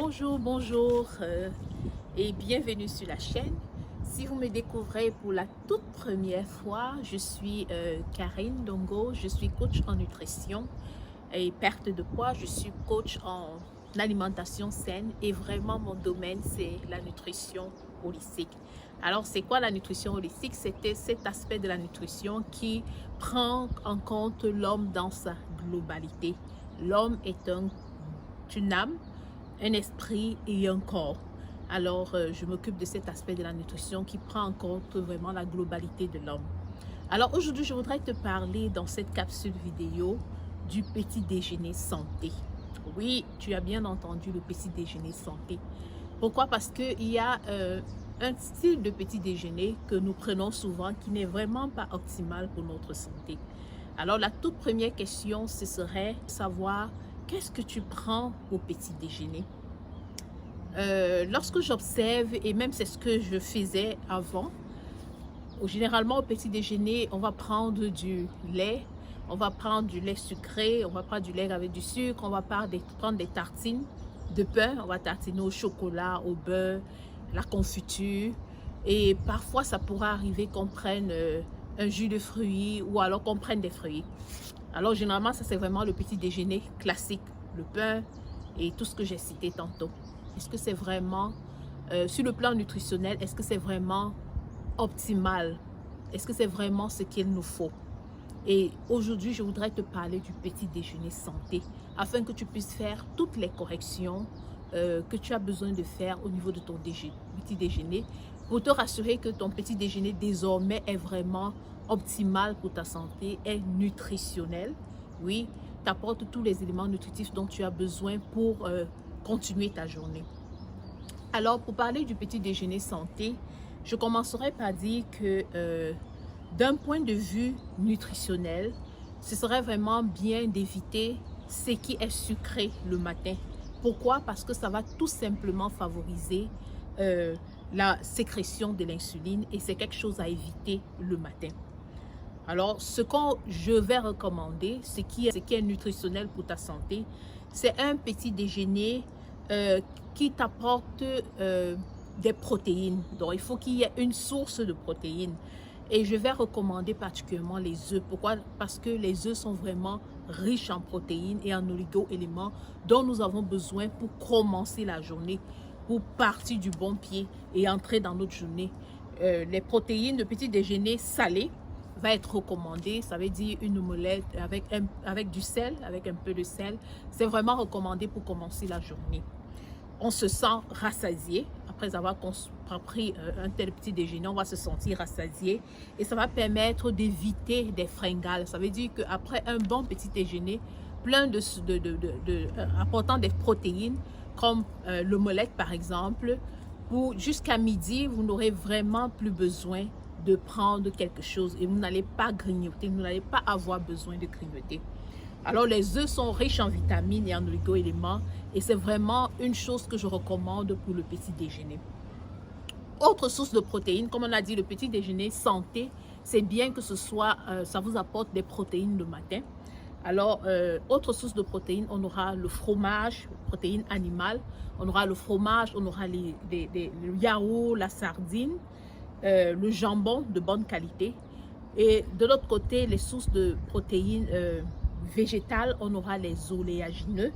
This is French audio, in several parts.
Bonjour et bienvenue sur la chaîne. Si vous me découvrez pour la toute première fois, je suis Karine Dongo, je suis coach en nutrition et perte de poids, je suis coach en alimentation saine et vraiment mon domaine c'est la nutrition holistique. Alors c'est quoi la nutrition holistique? C'était cet aspect de la nutrition qui prend en compte l'homme dans sa globalité. L'homme est une âme, un esprit et un corps. Alors, je m'occupe de cet aspect de la nutrition qui prend en compte vraiment la globalité de l'homme. Alors, aujourd'hui, je voudrais te parler dans cette capsule vidéo du petit déjeuner santé. Oui, tu as bien entendu le petit déjeuner santé. Pourquoi? Parce qu'il y a un style de petit déjeuner que nous prenons souvent qui n'est vraiment pas optimal pour notre santé. Alors, la toute première question, ce serait savoir qu'est-ce que tu prends au petit déjeuner? Lorsque j'observe, et même c'est ce que je faisais avant, généralement au petit déjeuner, on va prendre du lait, on va prendre du lait sucré, on va prendre du lait avec du sucre, on va prendre des tartines de pain, on va tartiner au chocolat, au beurre, la confiture, et parfois ça pourra arriver qu'on prenne un jus de fruits ou alors qu'on prenne des fruits. Alors généralement ça c'est vraiment le petit déjeuner classique, le pain et tout ce que j'ai cité tantôt. Est-ce que c'est vraiment, sur le plan nutritionnel, est-ce que c'est vraiment optimal? Est-ce que c'est vraiment ce qu'il nous faut? Et aujourd'hui, je voudrais te parler du petit déjeuner santé, afin que tu puisses faire toutes les corrections que tu as besoin de faire au niveau de ton petit déjeuner, pour te rassurer que ton petit déjeuner désormais est vraiment optimal pour ta santé, est nutritionnel. Oui, t'apporte tous les éléments nutritifs dont tu as besoin pour continuer ta journée. Alors, pour parler du petit déjeuner santé, je commencerai par dire que d'un point de vue nutritionnel, ce serait vraiment bien d'éviter ce qui est sucré le matin. Pourquoi? Parce que ça va tout simplement favoriser la sécrétion de l'insuline et c'est quelque chose à éviter le matin. Alors, ce que je vais recommander, ce qui est nutritionnel pour ta santé, c'est un petit déjeuner qui t'apporte des protéines. Donc, il faut qu'il y ait une source de protéines. Et je vais recommander particulièrement les œufs. Pourquoi? Parce que les œufs sont vraiment riches en protéines et en oligo-éléments dont nous avons besoin pour commencer la journée, pour partir du bon pied et entrer dans notre journée. Les protéines de petit déjeuner salé va être recommandé, ça veut dire une omelette avec du sel, avec un peu de sel. C'est vraiment recommandé pour commencer la journée. On se sent rassasié. Après avoir pris un tel petit déjeuner, on va se sentir rassasié. Et ça va permettre d'éviter des fringales. Ça veut dire qu'après un bon petit déjeuner, plein apportant des protéines, comme l'omelette par exemple, jusqu'à midi, vous n'aurez vraiment plus besoin de prendre quelque chose et vous n'allez pas grignoter, vous n'allez pas avoir besoin de grignoter. Alors les œufs sont riches en vitamines et en oligo-éléments et c'est vraiment une chose que je recommande pour le petit déjeuner. Autre source de protéines, comme on a dit, le petit déjeuner santé, c'est bien que ce soit, ça vous apporte des protéines le matin. Alors, autre source de protéines, on aura le fromage, protéines animales, on aura le fromage, on aura le yaourt, la sardine, le jambon de bonne qualité. Et de l'autre côté, les sources de protéines végétales, on aura les oléagineux,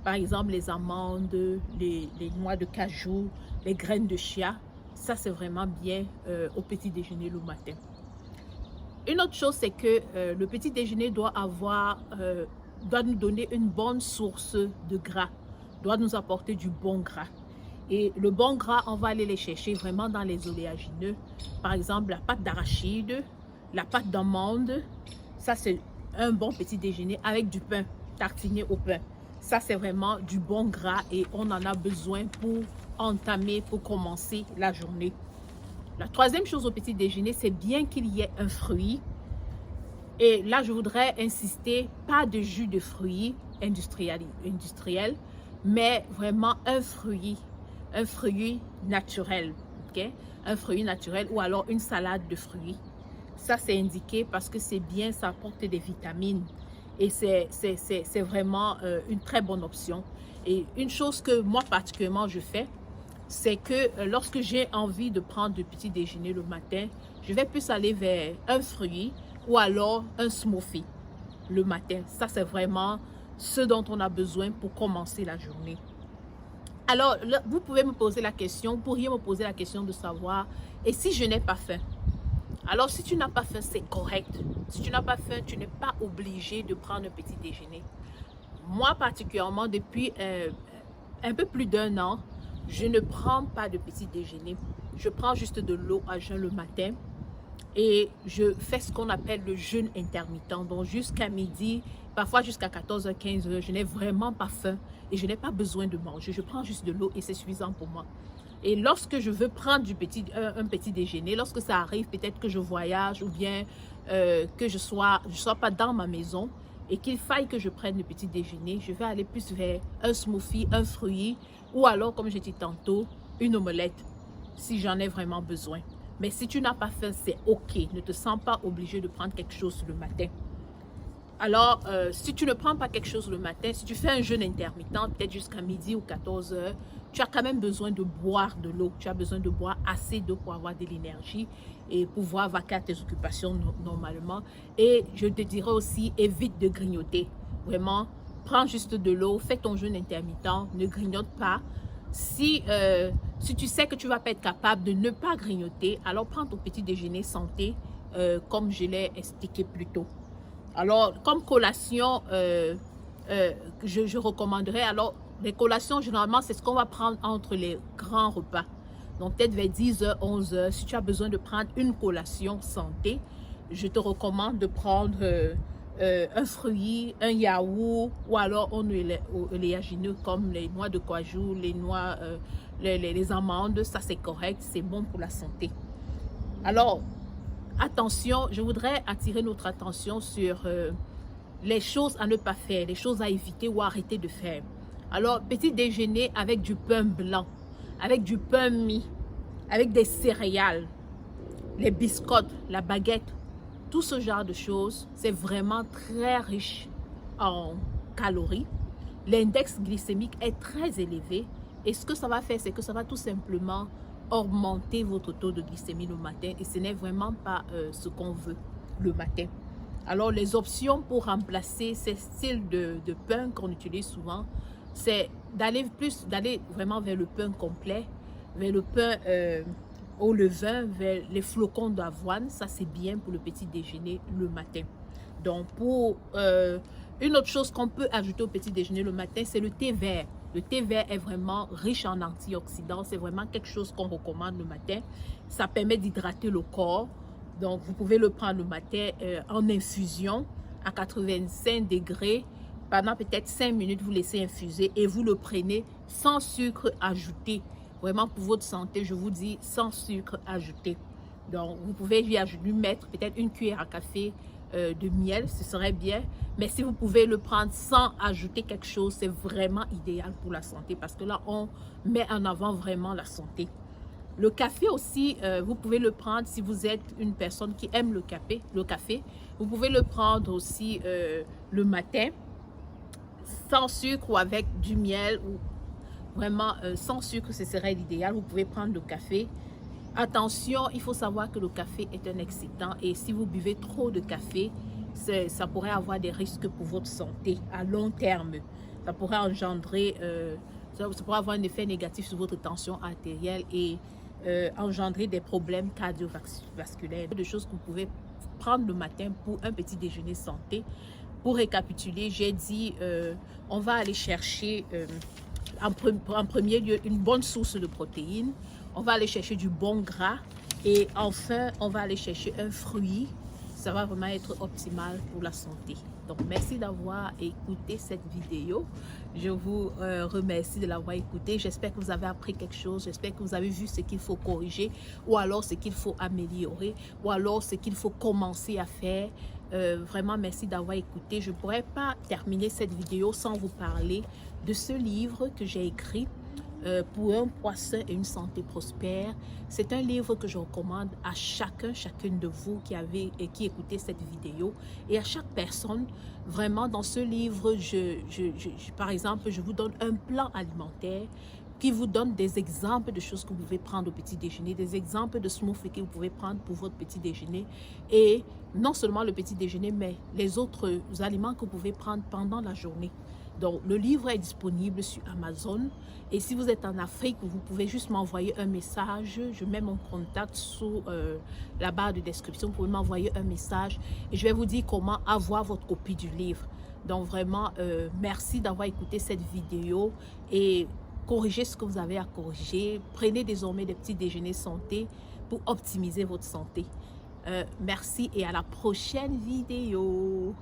par exemple les amandes, les noix de cajou, les graines de chia. Ça, c'est vraiment bien au petit déjeuner le matin. Une autre chose, c'est que le petit déjeuner doit nous donner une bonne source de gras, doit nous apporter du bon gras. Et le bon gras, on va aller les chercher vraiment dans les oléagineux. Par exemple, la pâte d'arachide, la pâte d'amande. Ça, c'est un bon petit déjeuner avec du pain, tartiné au pain. Ça, c'est vraiment du bon gras et on en a besoin pour entamer, pour commencer la journée. La troisième chose au petit déjeuner, c'est bien qu'il y ait un fruit. Et là, je voudrais insister, pas de jus de fruits industriel, mais vraiment un fruit naturel, ok? Un fruit naturel ou alors une salade de fruits. Ça, c'est indiqué parce que c'est bien, ça apporte des vitamines. Et c'est vraiment une très bonne option. Et une chose que moi particulièrement je fais, c'est que lorsque j'ai envie de prendre du petit déjeuner le matin, je vais plus aller vers un fruit ou alors un smoothie le matin. Ça, c'est vraiment ce dont on a besoin pour commencer la journée. Alors, vous pouvez me poser la question, vous pourriez me poser la question de savoir, et si je n'ai pas faim? Alors, si tu n'as pas faim, c'est correct. Si tu n'as pas faim, tu n'es pas obligé de prendre un petit déjeuner. Moi, particulièrement, depuis un peu plus d'1 an, je ne prends pas de petit déjeuner. Je prends juste de l'eau à jeun le matin et je fais ce qu'on appelle le jeûne intermittent. Donc, jusqu'à midi, parfois jusqu'à 14h, 15h, je n'ai vraiment pas faim et je n'ai pas besoin de manger. Je prends juste de l'eau et c'est suffisant pour moi. Et lorsque je veux prendre un petit déjeuner, lorsque ça arrive, peut-être que je voyage ou bien que je sois pas dans ma maison et qu'il faille que je prenne le petit déjeuner, je vais aller plus vers un smoothie, un fruit ou alors, comme j'ai dit tantôt, une omelette si j'en ai vraiment besoin. Mais si tu n'as pas faim, c'est OK. Ne te sens pas obligé de prendre quelque chose le matin. Alors, si tu ne prends pas quelque chose le matin, si tu fais un jeûne intermittent, peut-être jusqu'à midi ou 14h, tu as quand même besoin de boire de l'eau. Tu as besoin de boire assez d'eau pour avoir de l'énergie et pouvoir vaquer à tes occupations normalement. Et je te dirais aussi, évite de grignoter. Vraiment, prends juste de l'eau, fais ton jeûne intermittent, ne grignote pas. Si tu sais que tu ne vas pas être capable de ne pas grignoter, alors prends ton petit déjeuner santé, comme je l'ai expliqué plus tôt. Alors, comme collation, je recommanderais, alors, les collations, généralement, c'est ce qu'on va prendre entre les grands repas. Donc, peut-être vers 10h, 11h, si tu as besoin de prendre une collation santé, je te recommande de prendre un fruit, un yaourt, ou alors on oléagineux comme les noix de cajou, les noix, les amandes. Ça, c'est correct, c'est bon pour la santé. Alors, attention, je voudrais attirer notre attention sur les choses à ne pas faire, les choses à éviter ou arrêter de faire. Alors, petit déjeuner avec du pain blanc, avec du pain mis, avec des céréales, les biscottes, la baguette, tout ce genre de choses, c'est vraiment très riche en calories. L'index glycémique est très élevé et ce que ça va faire, c'est que ça va tout simplement augmenter votre taux de glycémie le matin et ce n'est vraiment pas ce qu'on veut le matin. Alors, les options pour remplacer ces styles de pain qu'on utilise souvent, c'est d'aller vraiment vers le pain complet, vers le pain au levain, vers les flocons d'avoine. Ça, c'est bien pour le petit déjeuner le matin. Donc, pour une autre chose qu'on peut ajouter au petit déjeuner le matin, c'est le thé vert. Le thé vert est vraiment riche en antioxydants. C'est vraiment quelque chose qu'on recommande le matin. Ça permet d'hydrater le corps. Donc, vous pouvez le prendre le matin en infusion à 85 degrés. Pendant peut-être 5 minutes, vous laissez infuser et vous le prenez sans sucre ajouté. Vraiment, pour votre santé, je vous dis sans sucre ajouté. Donc, vous pouvez lui mettre peut-être une cuillère à café de miel, ce serait bien. Mais si vous pouvez le prendre sans ajouter quelque chose, c'est vraiment idéal pour la santé parce que là, on met en avant vraiment la santé. Le café aussi, vous pouvez le prendre si vous êtes une personne qui aime le café. Vous pouvez le prendre aussi le matin, sans sucre ou avec du miel. Ou vraiment, sans sucre, ce serait l'idéal. Vous pouvez prendre le café. Attention, il faut savoir que le café est un excitant et si vous buvez trop de café, ça pourrait avoir des risques pour votre santé à long terme. Ça pourrait engendrer, ça pourrait avoir un effet négatif sur votre tension artérielle et engendrer des problèmes cardiovasculaires. Des choses que vous pouvez prendre le matin pour un petit déjeuner santé. Pour récapituler, j'ai dit, on va aller chercher en premier lieu une bonne source de protéines. On va aller chercher du bon gras et enfin, on va aller chercher un fruit. Ça va vraiment être optimal pour la santé. Donc, merci d'avoir écouté cette vidéo. Je vous remercie de l'avoir écouté. J'espère que vous avez appris quelque chose. J'espère que vous avez vu ce qu'il faut corriger ou alors ce qu'il faut améliorer ou alors ce qu'il faut commencer à faire. Vraiment, merci d'avoir écouté. Je ne pourrais pas terminer cette vidéo sans vous parler de ce livre que j'ai écrit. pour un poids sain et une santé prospère. C'est un livre que je recommande à chacune de vous qui avez et qui écoutez cette vidéo et à chaque personne. Vraiment, dans ce livre, par exemple, je vous donne un plan alimentaire qui vous donne des exemples de choses que vous pouvez prendre au petit déjeuner, des exemples de smoothies que vous pouvez prendre pour votre petit déjeuner. Et non seulement le petit déjeuner, mais les autres aliments que vous pouvez prendre pendant la journée. Donc, le livre est disponible sur Amazon. Et si vous êtes en Afrique, vous pouvez juste m'envoyer un message. Je mets mon contact sous la barre de description. Vous pouvez m'envoyer un message et je vais vous dire comment avoir votre copie du livre. Donc, vraiment, merci d'avoir écouté cette vidéo et corrigez ce que vous avez à corriger. Prenez désormais des petits déjeuners santé pour optimiser votre santé. Merci et à la prochaine vidéo.